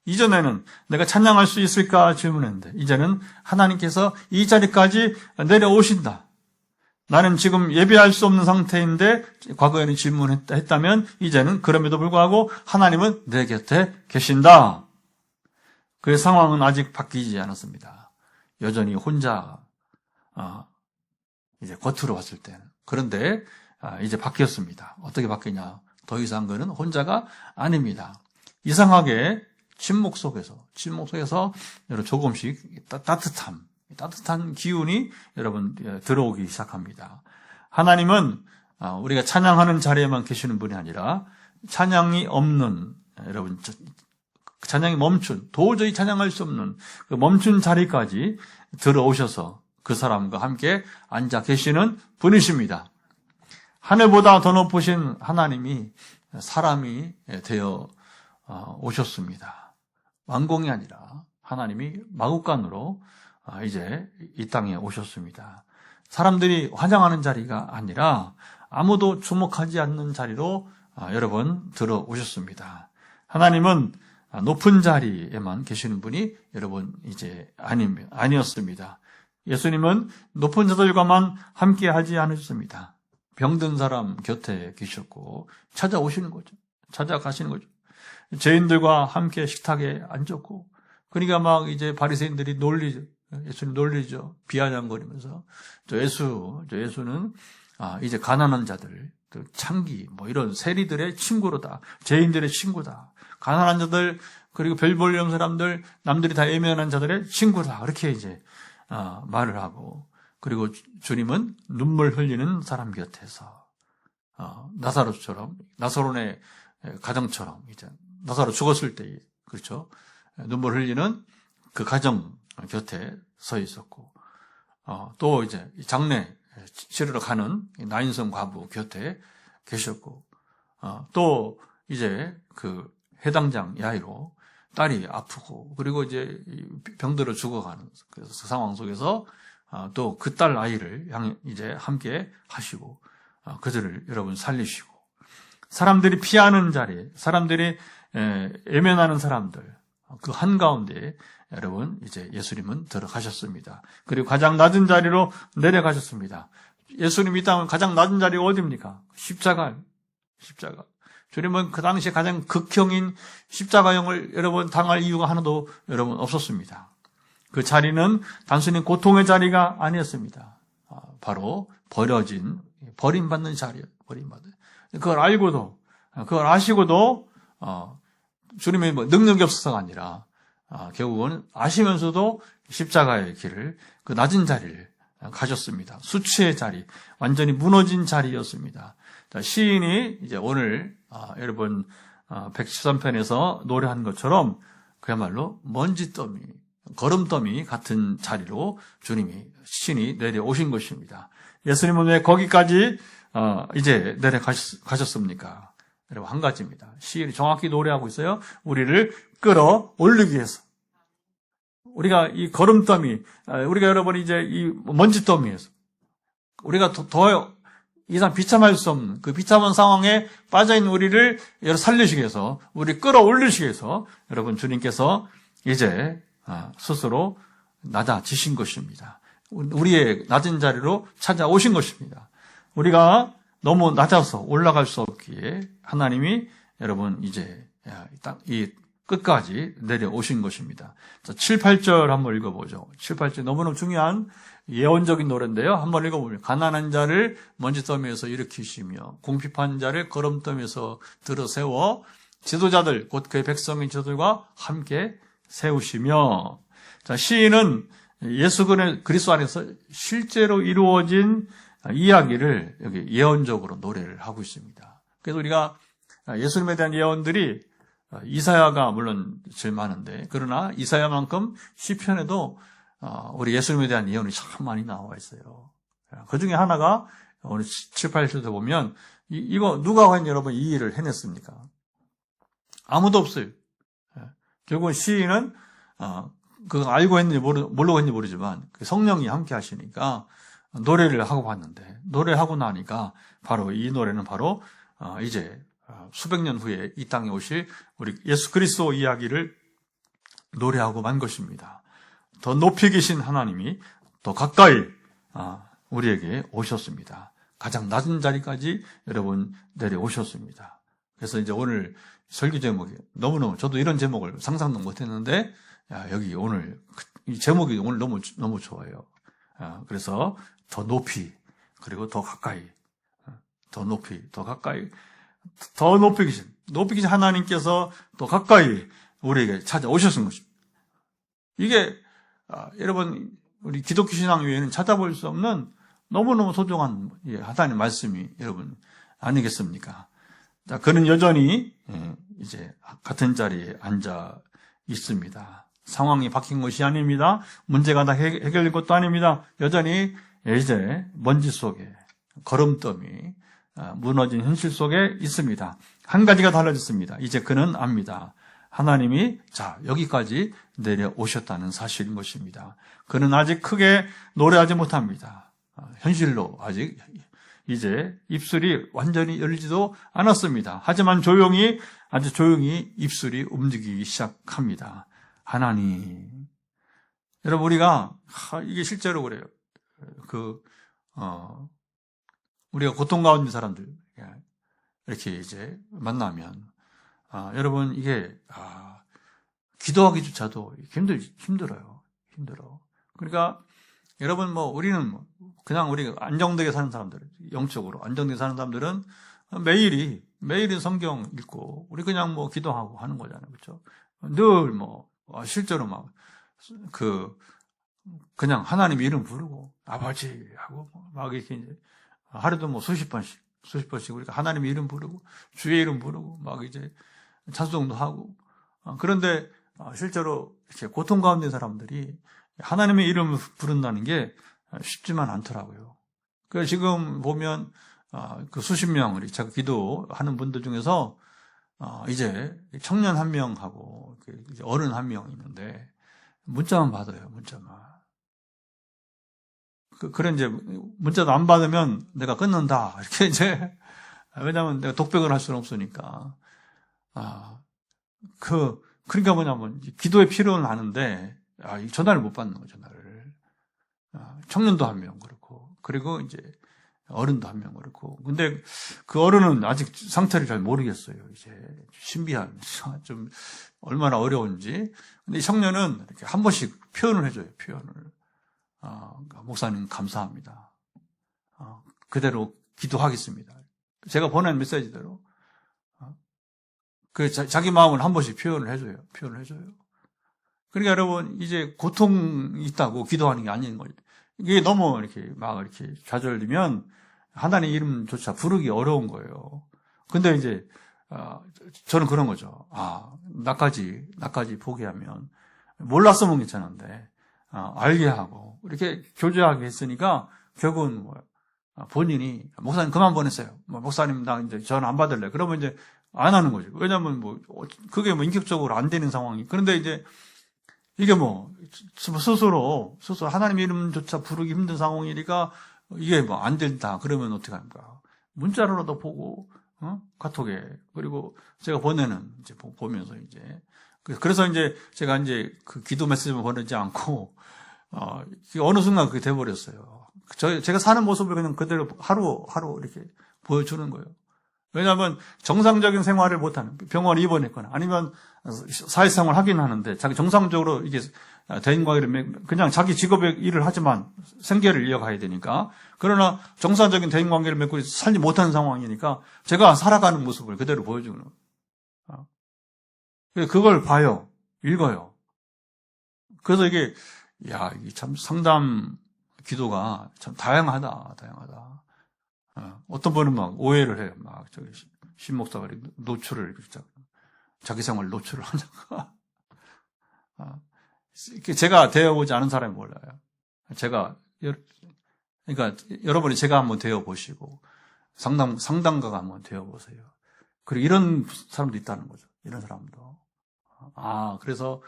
[SPEAKER 1] 이전에는 내가 찬양할 수 있을까 질문했는데 이제는 하나님께서 이 자리까지 내려오신다. 나는 지금 예배할 수 없는 상태인데 과거에는 질문했다면 이제는 그럼에도 불구하고 하나님은 내 곁에 계신다. 그의 상황은 아직 바뀌지 않았습니다. 여전히 혼자 이제 겉으로 봤을 때는. 그런데 이제 바뀌었습니다. 어떻게 바뀌냐? 더 이상 그는 혼자가 아닙니다. 이상하게 침묵 속에서 여러분 조금씩 따뜻한 기운이 여러분 들어오기 시작합니다. 하나님은 우리가 찬양하는 자리에만 계시는 분이 아니라 찬양이 없는 여러분 찬양이 도저히 찬양할 수 없는 그 멈춘 자리까지 들어오셔서 그 사람과 함께 앉아 계시는 분이십니다. 하늘보다 더 높으신 하나님이 사람이 되어 오셨습니다. 왕궁이 아니라 하나님이 마구간으로 이제 이 땅에 오셨습니다. 사람들이 환영하는 자리가 아니라 아무도 주목하지 않는 자리로 여러분 들어오셨습니다. 하나님은 높은 자리에만 계시는 분이 여러분 이제 아니었습니다. 예수님은 높은 자들과만 함께 하지 않으셨습니다. 병든 사람 곁에 계셨고 찾아오시는 거죠. 찾아가시는 거죠. 죄인들과 함께 식탁에 앉았고, 그러니까 막 이제 바리새인들이 놀리죠. 예수님 놀리죠. 비아냥거리면서 예수는 이제 가난한 자들, 창기 이런 세리들의 친구로다. 죄인들의 친구다. 가난한 자들 그리고 별 볼 일 없는 사람들, 남들이 다 애매한 자들의 친구다. 그렇게 이제 말을 하고, 그리고 주님은 눈물 흘리는 사람 곁에서 나사로의 가정처럼 이제 나사로 죽었을 때 그렇죠. 눈물 흘리는 그 가정 곁에 서 있었고, 또 이제 장례 치르러 가는 나인성 과부 곁에 계셨고, 또 이제 그 해당장 야이로 딸이 아프고, 그리고 이제 병들어 죽어가는 그 상황 속에서 또 그 딸 아이를 이제 함께 하시고, 그들을 여러분 살리시고, 사람들이 피하는 자리, 사람들이 애면하는 사람들, 그 한가운데 여러분 이제 예수님은 들어가셨습니다. 그리고 가장 낮은 자리로 내려가셨습니다. 예수님 이 땅은 가장 낮은 자리가 어디입니까? 십자가. 주님은 그 당시에 가장 극형인 십자가형을 여러분 당할 이유가 하나도 여러분 없었습니다. 그 자리는 단순히 고통의 자리가 아니었습니다. 바로 버림받는 자리예요. 버림받는. 그걸 알고도, 그걸 아시고도 주님의 능력이 없어서가 아니라 결국은 아시면서도 십자가의 길을, 그 낮은 자리를 가셨습니다. 수치의 자리, 완전히 무너진 자리였습니다. 자, 시인이 이제 오늘 여러분 113편에서 노래한 것처럼 그야말로 먼지더미, 거름더미 같은 자리로 신이 내려오신 것입니다. 예수님은 왜 거기까지 이제 내려가셨습니까? 여러분, 한 가지입니다. 시인이 정확히 노래하고 있어요. 우리를 끌어올리기 위해서. 우리가 이 거름더미, 우리가 여러분 이제 이 먼지더미에서 우리가 더 이상 비참할 수 없는 그 비참한 상황에 빠져있는 우리를 살리시기 위해서, 우리 끌어올리시기 위해서 여러분 주님께서 이제 스스로 낮아지신 것입니다. 우리의 낮은 자리로 찾아오신 것입니다. 우리가 너무 낮아서 올라갈 수 없기에 하나님이 여러분 이제 이 끝까지 내려오신 것입니다. 자, 7, 8절 한번 읽어보죠. 7, 8절 너무너무 중요한 예언적인 노래인데요. 한번 읽어보면 가난한 자를 먼지더미에서 일으키시며 궁핍한 자를 거름더미에서 들어세워 지도자들 곧 그의 백성인 저들과 함께 세우시며. 자, 시인은 예수 그리스도 안에서 실제로 이루어진 이야기를 여기 예언적으로 노래를 하고 있습니다. 그래서 우리가 예수님에 대한 예언들이 이사야가 물론 제일 많은데, 그러나 이사야만큼 시편에도 우리 예수님에 대한 예언이 참 많이 나와 있어요. 그 중에 하나가 오늘 7, 8절에 보면 이거 누가 과연 여러분 이 일을 해냈습니까? 아무도 없어요. 결국은 시인은 그거 알고 했는지 모르고 했는지 모르지만 성령이 함께 하시니까 노래를 하고 봤는데, 노래하고 나니까 바로 이 노래는 바로 이제 수백 년 후에 이 땅에 오실 우리 예수 그리스도 이야기를 노래하고 만 것입니다. 더 높이 계신 하나님이 더 가까이 우리에게 오셨습니다. 가장 낮은 자리까지 여러분 내려오셨습니다. 그래서 이제 오늘 설교 제목이 너무너무, 저도 이런 제목을 상상도 못했는데 여기 오늘 이 제목이 오늘 너무 좋아요. 그래서 더 높이, 그리고 더 가까이, 더 높이, 더 가까이, 더 높이 계신 하나님께서 더 가까이 우리에게 찾아오셨은 것입니다. 이게 여러분 우리 기독교 신앙 외에는 찾아볼 수 없는 너무너무 소중한 하나님 말씀이 여러분 아니겠습니까? 자, 그는 여전히 이제 같은 자리에 앉아 있습니다. 상황이 바뀐 것이 아닙니다. 문제가 다 해결된 것도 아닙니다. 여전히 이제 먼지 속에 거름더미, 무너진 현실 속에 있습니다. 한 가지가 달라졌습니다. 이제 그는 압니다. 하나님이 여기까지 내려오셨다는 사실인 것입니다. 그는 아직 크게 노래하지 못합니다. 현실로 아직 이제 입술이 완전히 열리지도 않았습니다. 하지만 아주 조용히 입술이 움직이기 시작합니다. 하나님. 여러분, 우리가 이게 실제로 그래요. 우리가 고통 가운데 있는 사람들 이렇게 이제 만나면 여러분 이게 기도하기조차도 힘들어요. 그러니까 여러분 우리는 그냥 우리 안정되게 사는 사람들, 영적으로 안정되게 사는 사람들은 매일이 성경 읽고 우리 그냥 기도하고 하는 거잖아요. 그렇죠? 늘 실제로 그냥 하나님 이름 부르고 아버지 하고 이렇게 이제 하루도 수십 번씩 우리가 하나님 이름 부르고 주의 이름 부르고 이제 찬송도 하고. 그런데 실제로 이렇게 고통 가운데 사람들이 하나님의 이름을 부른다는 게 쉽지만 않더라고요. 그래서 지금 보면 그 수십 명 우리 제가 기도하는 분들 중에서 이제 청년 한 명하고 이제 어른 한 명 있는데 문자만 받아요. 문자만. 그런 이제 문자도 안 받으면 내가 끊는다 이렇게 이제, 왜냐하면 내가 독백을 할 수는 없으니까 그러니까 뭐냐면 기도의 필요는 아는데 이 전화를 못 받는 거죠. 전화를. 청년도 한 명 그렇고 그리고 이제 어른도 한 명 그렇고 근데 그 어른은 아직 상태를 잘 모르겠어요. 이제 신비한 좀 얼마나 어려운지. 근데 이 청년은 이렇게 한 번씩 표현을 해줘요. 표현을. 목사님 감사합니다. 그대로 기도하겠습니다. 제가 보낸 메시지대로 자기 마음을 한 번씩 표현을 해줘요. 그러니까 여러분 이제 고통이 있다고 기도하는 게 아닌 거예요. 이게 너무 이렇게 막 이렇게 좌절되면 하나님 이름조차 부르기 어려운 거예요. 근데 이제 저는 그런 거죠. 나까지 포기하면 몰랐으면 괜찮은데 알게 하고 이렇게 교제하게 했으니까 결국은 본인이 목사님 그만 보냈어요. 목사님 나 이제 전화 안 받을래. 그러면 이제 안 하는 거죠. 왜냐하면 그게 인격적으로 안 되는 상황이. 그런데 이제 이게 스스로 하나님 이름조차 부르기 힘든 상황이니까 이게 안 된다. 그러면 어떻게 합니까? 문자로라도 보고 카톡에 그리고 제가 보내는 이제 보면서 이제 그래서 이제 제가 이제 그 기도 메시지만 보내지 않고 어느 순간 그게 돼버렸어요. 제가 사는 모습을 그냥 그대로 하루 이렇게 보여주는 거예요. 왜냐하면 정상적인 생활을 못하는 병원에 입원했거나 아니면 사회생활 하긴 하는데 자기 정상적으로 이게 대인관계를 그냥 자기 직업의 일을 하지만 생계를 이어가야 되니까 그러나 정상적인 대인관계를 맺고 살지 못하는 상황이니까 제가 살아가는 모습을 그대로 보여주는 거예요. 그걸 봐요. 읽어요. 그래서 이게 참 상담 기도가 참 다양하다. 어떤 분은 막 오해를 해요. 막 신 목사가 노출을 자기 생활 노출을 하냐고. 제가 되어보지 않은 사람이 몰라요. 그러니까 여러분이 제가 한번 되어보시고 상담가가 한번 되어보세요. 그리고 이런 사람도 있다는 거죠. 이런 사람도. 그래서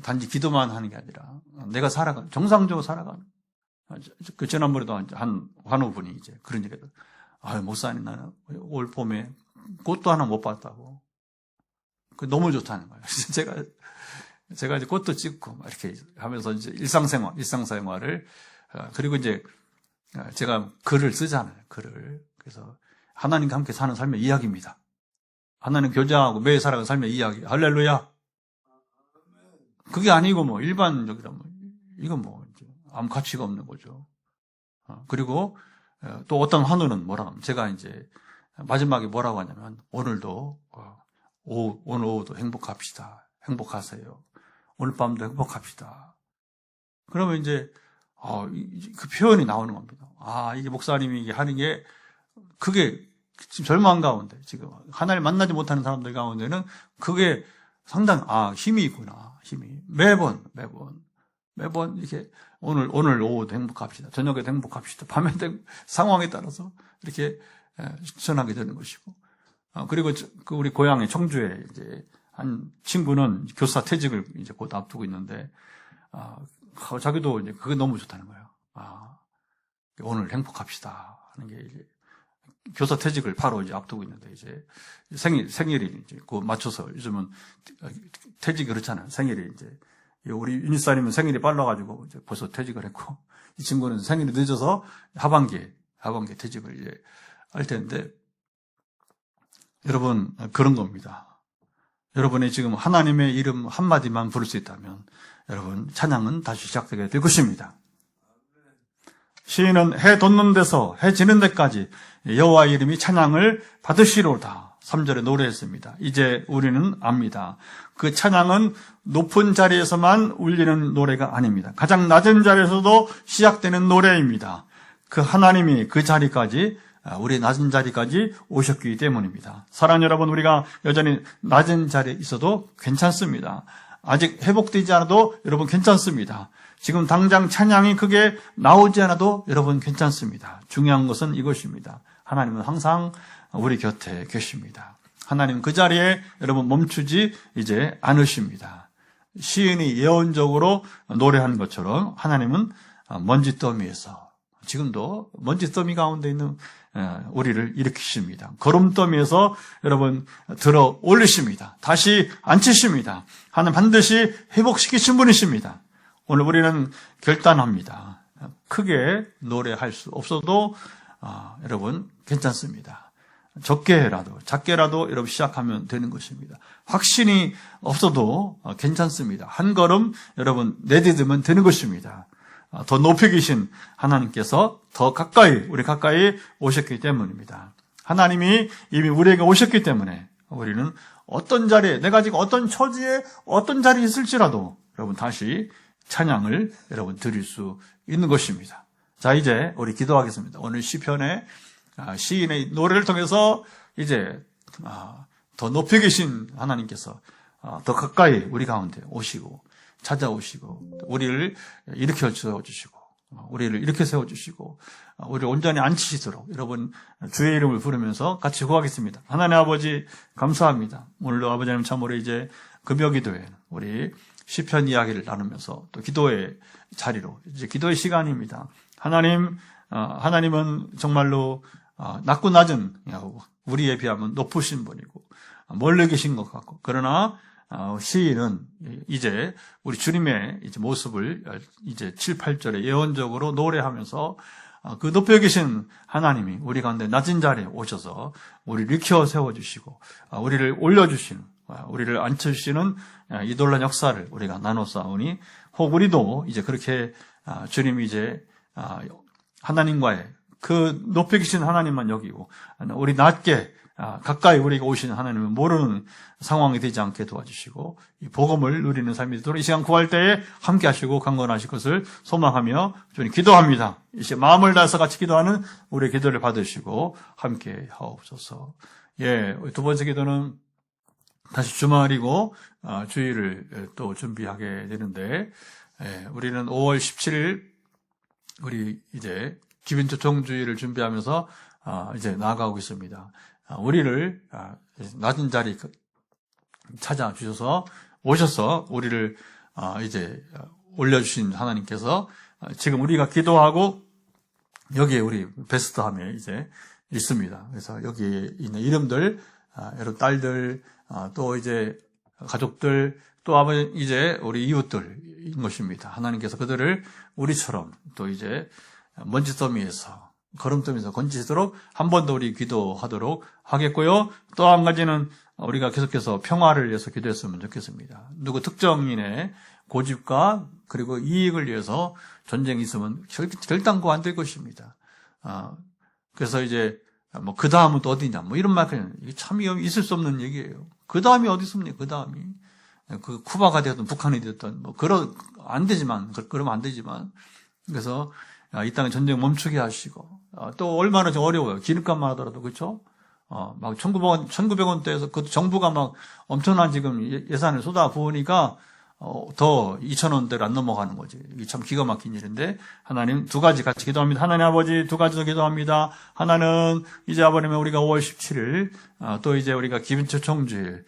[SPEAKER 1] 단지 기도만 하는 게 아니라 내가 정상적으로 살아가는. 지난번에도 한 환우분이 이제 그런 얘기를 목사님 나는 올 봄에 꽃도 하나 못 봤다고. 너무 좋다는 거예요. 제가 이제 꽃도 찍고 이렇게 하면서 이제 일상생활을 그리고 이제 제가 글을 쓰잖아요. 그래서 하나님과 함께 사는 삶의 이야기입니다. 하나님 교제하고 매일 살아가는 삶의 이야기. 할렐루야. 그게 아니고 일반적이라면 이건 아무 가치가 없는 거죠. 그리고 또 어떤 환우는 뭐라고 하면 제가 이제 마지막에 뭐라고 하냐면 오늘도 오늘 오후도 행복합시다. 행복하세요. 오늘 밤도 행복합시다. 그러면 이제 그 표현이 나오는 겁니다. 이게 목사님이 이게 하는 게 그게 지금 절망 가운데 지금 하나님 만나지 못하는 사람들 가운데는 그게 상당히 힘이 있구나. 힘이 매번 이렇게 오늘 오후도 행복합시다. 저녁에도 행복합시다. 밤에 상황에 따라서 이렇게 전하게 되는 것이고. 그리고 우리 고향의 청주에 이제 한 친구는 교사 퇴직을 이제 곧 앞두고 있는데, 자기도 이제 그게 너무 좋다는 거예요. 오늘 행복합시다 하는 게 이제 교사 퇴직을 바로 이제 앞두고 있는데 이제 생일이 이제 그 맞춰서 요즘은 퇴직이 그렇잖아요. 생일이 이제 우리 윤희사님은 생일이 빨라가지고 이제 벌써 퇴직을 했고 이 친구는 생일이 늦어서 하반기에 퇴직을 이제 할 텐데 여러분 그런 겁니다. 여러분이 지금 하나님의 이름 한마디만 부를 수 있다면 여러분 찬양은 다시 시작되게 될 것입니다. 시인은 해 돋는 데서 해 지는 데까지 여호와의 이름이 찬양을 받으시로다. 3절에 노래했습니다. 이제 우리는 압니다. 그 찬양은 높은 자리에서만 울리는 노래가 아닙니다. 가장 낮은 자리에서도 시작되는 노래입니다. 그 하나님이 그 자리까지 우리 낮은 자리까지 오셨기 때문입니다. 사랑하는 여러분, 우리가 여전히 낮은 자리에 있어도 괜찮습니다. 아직 회복되지 않아도 여러분 괜찮습니다. 지금 당장 찬양이 크게 나오지 않아도 여러분 괜찮습니다. 중요한 것은 이것입니다. 하나님은 항상 우리 곁에 계십니다. 하나님은 그 자리에 여러분 멈추지 이제 않으십니다. 시인이 예언적으로 노래한 것처럼 하나님은 먼지 더미에서 지금도 먼지더미 가운데 있는 우리를 일으키십니다. 거름더미에서 여러분 들어 올리십니다. 다시 앉히십니다. 하나님 반드시 회복시키신 분이십니다. 오늘 우리는 결단합니다. 크게 노래할 수 없어도 여러분 괜찮습니다. 작게라도 여러분 시작하면 되는 것입니다. 확신이 없어도 괜찮습니다. 한 걸음 여러분 내딛으면 되는 것입니다. 더 높이 계신 하나님께서 더 우리 가까이 오셨기 때문입니다. 하나님이 이미 우리에게 오셨기 때문에 우리는 어떤 자리에, 내가 지금 어떤 처지에 어떤 자리에 있을지라도 여러분 다시 찬양을 여러분 드릴 수 있는 것입니다. 자, 이제 우리 기도하겠습니다. 오늘 시편의 시인의 노래를 통해서 이제 더 높이 계신 하나님께서 더 가까이 우리 가운데 오시고 찾아오시고 우리를 일으켜 세워주시고 우리를 이렇게 세워주시고 우리를 온전히 앉히시도록 여러분 주의 이름을 부르면서 같이 구하겠습니다. 하나님 아버지 감사합니다. 오늘도 아버지 하나님 참으로 이제 금요기도에 우리 시편 이야기를 나누면서 또 기도의 자리로 이제 기도의 시간입니다. 하나님은 정말로 낮고 낮은 우리에 비하면 높으신 분이고 멀리 계신 것 같고, 그러나 시인은 이제 우리 주님의 이제 모습을 이제 7, 8절에 예언적으로 노래하면서 그 높여 계신 하나님이 우리 가운데 낮은 자리에 오셔서 우리를 일으켜 세워주시고 우리를 올려주시는, 우리를 앉혀주시는 이 놀라운 역사를 우리가 나눠 싸우니, 혹 우리도 이제 그렇게 주님이 이제 하나님과의 그 높여 계신 하나님만 여기고 우리 낮게 가까이 우리가 오시는 하나님을 모르는 상황이 되지 않게 도와주시고 이 복음을 누리는 삶이 되도록 이 시간 구할 때에 함께 하시고 강건하실 것을 소망하며 주님 기도합니다. 이 시간 마음을 다해서 같이 기도하는 우리의 기도를 받으시고 함께 하옵소서. 두 번째 기도는 다시 주말이고 주일을 또 준비하게 되는데, 우리는 5월 17일 우리 이제 기빈초청주의를 준비하면서 이제 나아가고 있습니다. 우리를 낮은 자리 찾아주셔서 오셔서 우리를 이제 올려주신 하나님께서 지금 우리가 기도하고 여기에 우리 베스트함에 이제 있습니다. 그래서 여기에 있는 이름들, 여러분 딸들, 또 이제 가족들, 또 아버지 이제 우리 이웃들인 것입니다. 하나님께서 그들을 우리처럼 또 이제 먼지더미에서 걸음더미에서 건지시도록 한 번 더 우리 기도하도록 하겠고요. 또 한 가지는 우리가 계속해서 평화를 위해서 기도했으면 좋겠습니다. 누구 특정인의 고집과 그리고 이익을 위해서 전쟁이 있으면 결단코 안 될 것입니다. 그래서 이제 뭐 그 다음은 또 어디냐 뭐 이런 말 그냥 참 있을 수 없는 얘기예요. 그 다음이 어디 있습니까? 그 다음이 그 쿠바가 되었든 북한이 되었든 뭐 그러면 안 되지만 그래서 이 땅에 전쟁 멈추게 하시고 또 얼마나 좀 어려워요. 기름값만 하더라도 그렇죠? 막 1900원대에서 그 정부가 막 엄청난 지금 예산을 쏟아 부으니까 더 2,000원대로 안 넘어가는 거지. 이게 참 기가 막힌 일인데 하나님 두 가지 같이 기도합니다. 하나님 아버지 두 가지 더 기도합니다. 하나는 이제 아버님의 우리가 5월 17일 또 이제 우리가 기빈초청주일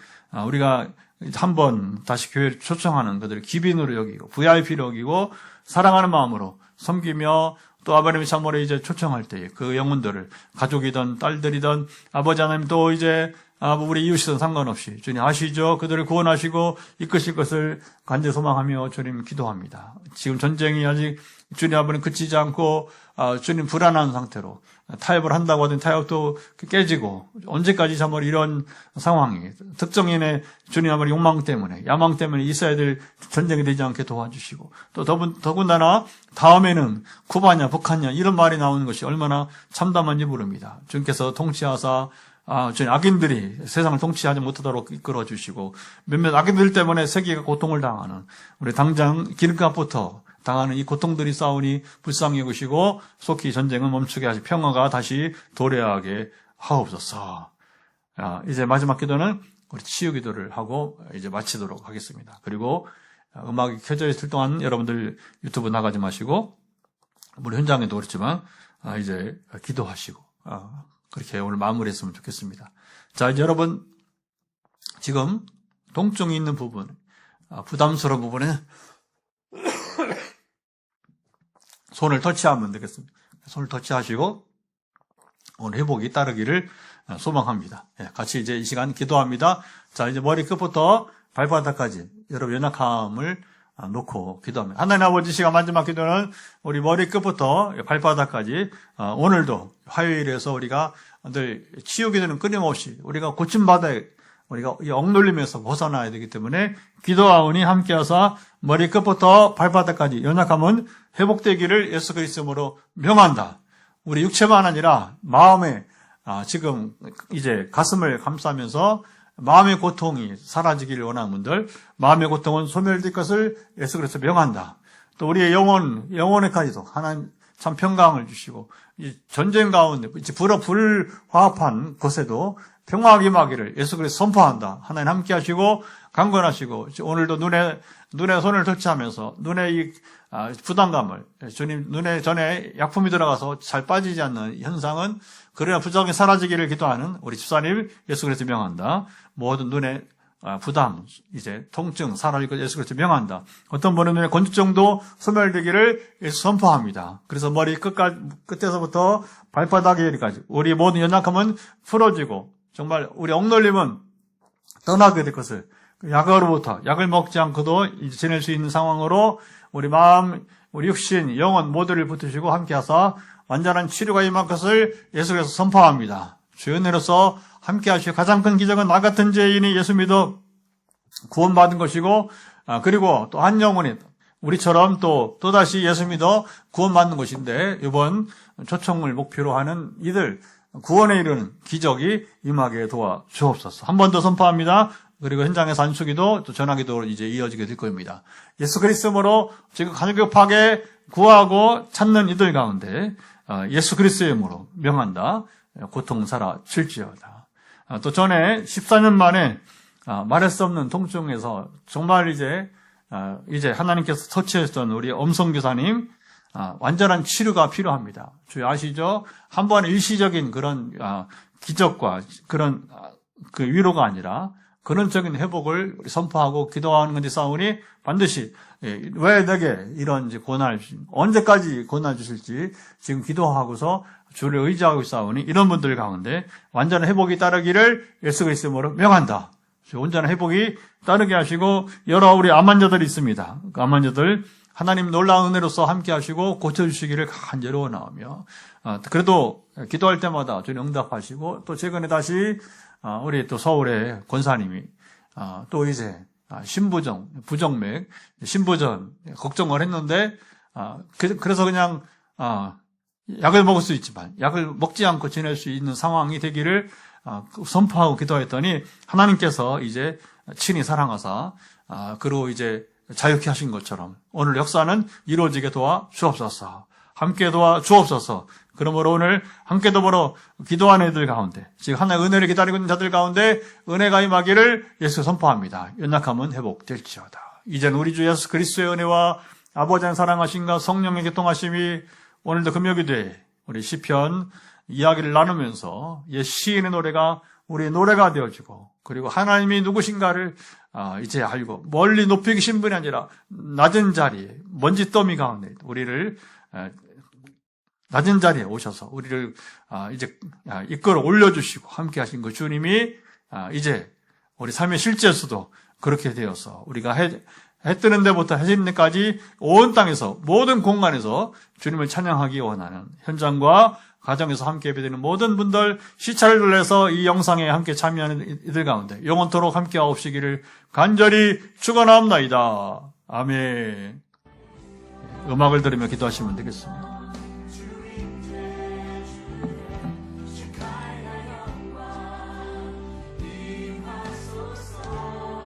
[SPEAKER 1] 우리가 한번 다시 교회를 초청하는 그들을 기빈으로 여기고 VIP로 여기고 사랑하는 마음으로 섬기며 또 아버님이 참으로 이제 초청할 때에 그 영혼들을 가족이든 딸들이든 아버지 하나님 또 이제 우리 이웃이든 상관없이 주님 아시죠? 그들을 구원하시고 이끄실 것을 간절히 소망하며 주님 기도합니다. 지금 전쟁이 아직 주님 아버님 그치지 않고 주님 불안한 상태로 타협을 한다고 하더니 타협도 깨지고 언제까지 참으로 이런 상황이 특정인의 주님 아버님 욕망 때문에 야망 때문에 있어야 될 전쟁이 되지 않게 도와주시고 또 더군다나 다음에는 쿠바냐 북한냐 이런 말이 나오는 것이 얼마나 참담한지 모릅니다. 주님께서 통치하사 주님 악인들이 세상을 통치하지 못하도록 이끌어 주시고 몇몇 악인들 때문에 세계가 고통을 당하는 우리 당장 기름값부터 당하는 이 고통들이 싸우니 불쌍히 여기시고 속히 전쟁은 멈추게 하시 평화가 다시 도래하게 하옵소서. 이제 마지막 기도는 우리 치유 기도를 하고 이제 마치도록 하겠습니다. 그리고 음악이 켜져 있을 동안 여러분들 유튜브 나가지 마시고 우리 현장에도 그렇지만 이제 기도하시고 그렇게 오늘 마무리했으면 좋겠습니다. 자, 이제 여러분 지금 동쪽에 있는 부분 부담스러운 부분에 손을 터치하면 되겠습니다. 손을 터치하시고 오늘 회복이 따르기를 소망합니다. 같이 이제 이 시간 기도합니다. 자, 이제 머리끝부터 발바닥까지 여러분 연약함을 놓고 기도합니다. 하나님 아버지, 시간 마지막 기도는 우리 머리끝부터 발바닥까지 오늘도 화요일에서 우리가 늘 치유 기도는 끊임없이 우리가 고침받아야, 우리가 이 억눌림에서 벗어나야 되기 때문에 기도하오니 함께하사 머리끝부터 발바닥까지 연약함은 회복되기를 예수 그리스도로 명한다. 우리 육체만 아니라 마음에 지금 이제 가슴을 감싸면서 마음의 고통이 사라지기를 원하는 분들, 마음의 고통은 소멸될 것을 예수 그리스도 명한다. 또 우리의 영혼에까지도 하나님 참 평강을 주시고, 이 전쟁 가운데 이제 불화합한 곳에도 평화가 임하기를 예수 그리스도 선포한다. 하나님 함께 하시고 강건하시고, 오늘도 눈에 손을 터치하면서 눈에 이 부담감을, 주님 눈에 전에 약품이 들어가서 잘 빠지지 않는 현상은 그러나 부정이 사라지기를 기도하는 우리 집사님 예수 그리스도 명한다. 모든 눈에 부담, 이제 통증 사라질 것 예수 그리스도 명한다. 어떤 분은 눈의 건조증도 소멸되기를 예수 선포합니다. 그래서 머리 끝에서부터 발바닥에까지 우리 모든 연약함은 풀어지고 정말 우리 억눌림은 떠나게 될 것을, 약으로부터 약을 먹지 않고도 이제 지낼 수 있는 상황으로 우리 마음, 우리 육신, 영혼 모두를 붙으시고 함께하사 완전한 치료가 임할 것을 예수께서 선포합니다. 주의 은혜로서 함께 하시고 가장 큰 기적은 나 같은 죄인이 예수 믿어 구원받은 것이고, 그리고 또 한 영혼이 우리처럼 또다시 예수 믿어 구원받는 것인데, 이번 초청을 목표로 하는 이들 구원에 이르는 기적이 임하게 도와 주옵소서. 한 번 더 선포합니다. 그리고 현장에서 안수기도 또 전화기도 이제 이어지게 될 겁니다. 예수 그리스도로 지금 간격하게 구하고 찾는 이들 가운데 예수 그리스도의 이름으로 명한다. 고통 사라질지어다. 또 전에 14년 만에 말할 수 없는 통증에서 정말 이제 하나님께서 터치했던 우리 엄성교사님 완전한 치료가 필요합니다. 주여 아시죠? 한 번의 일시적인 그런 기적과 그런 그 위로가 아니라 근원적인 회복을 선포하고 기도하는 건지 싸우니 반드시 왜 내게 이런 고난을 언제까지 고난 주실지 지금 기도하고서 주를 의지하고 싸우니 이런 분들 가운데 완전한 회복이 따르기를 예수 그리스도로 명한다. 온전한 회복이 따르게 하시고 여러 우리 암 환자들이 있습니다. 그 암 환자들 하나님 놀라운 은혜로서 함께 하시고 고쳐주시기를 간절히 원하오며 그래도 기도할 때마다 주님 응답하시고 또 최근에 다시 우리 또 서울의 권사님이 또 이제 부정맥, 신부전 걱정을 했는데 그래서 그냥 약을 먹을 수 있지만 약을 먹지 않고 지낼 수 있는 상황이 되기를 선포하고 기도했더니 하나님께서 이제 친히 사랑하사 그로 이제 자유케 하신 것처럼 오늘 역사는 이루어지게 도와 주옵소서. 함께 도와 주옵소서. 그러므로 오늘 함께 더불어 기도하는 이들 가운데 지금 하나의 은혜를 기다리고 있는 자들 가운데 은혜가 임하기를 예수 선포합니다. 연약함은 회복될지어다. 이제는 우리 주 예수 그리스도의 은혜와 아버지의 사랑하심과 성령의 교통하심이 오늘도 금요기도에 우리 시편 이야기를 나누면서 옛 시인의 노래가 우리의 노래가 되어지고 그리고 하나님이 누구신가를 이제 알고 멀리 높이 계신 분이 아니라 낮은 자리에 먼지더미 가운데 우리를 낮은 자리에 오셔서 우리를 이제 이끌어 올려주시고 함께 하신 그 주님이 이제 우리 삶의 실제에서도 그렇게 되어서 우리가 해 뜨는 데부터 해 지는 데까지 온 땅에서 모든 공간에서 주님을 찬양하기 원하는 현장과 가정에서 함께 예배드리는 모든 분들 시차를 돌려서 이 영상에 함께 참여하는 이들 가운데 영원토록 함께 하옵시기를 간절히 축원하옵나이다. 아멘. 음악을 들으며 기도하시면 되겠습니다.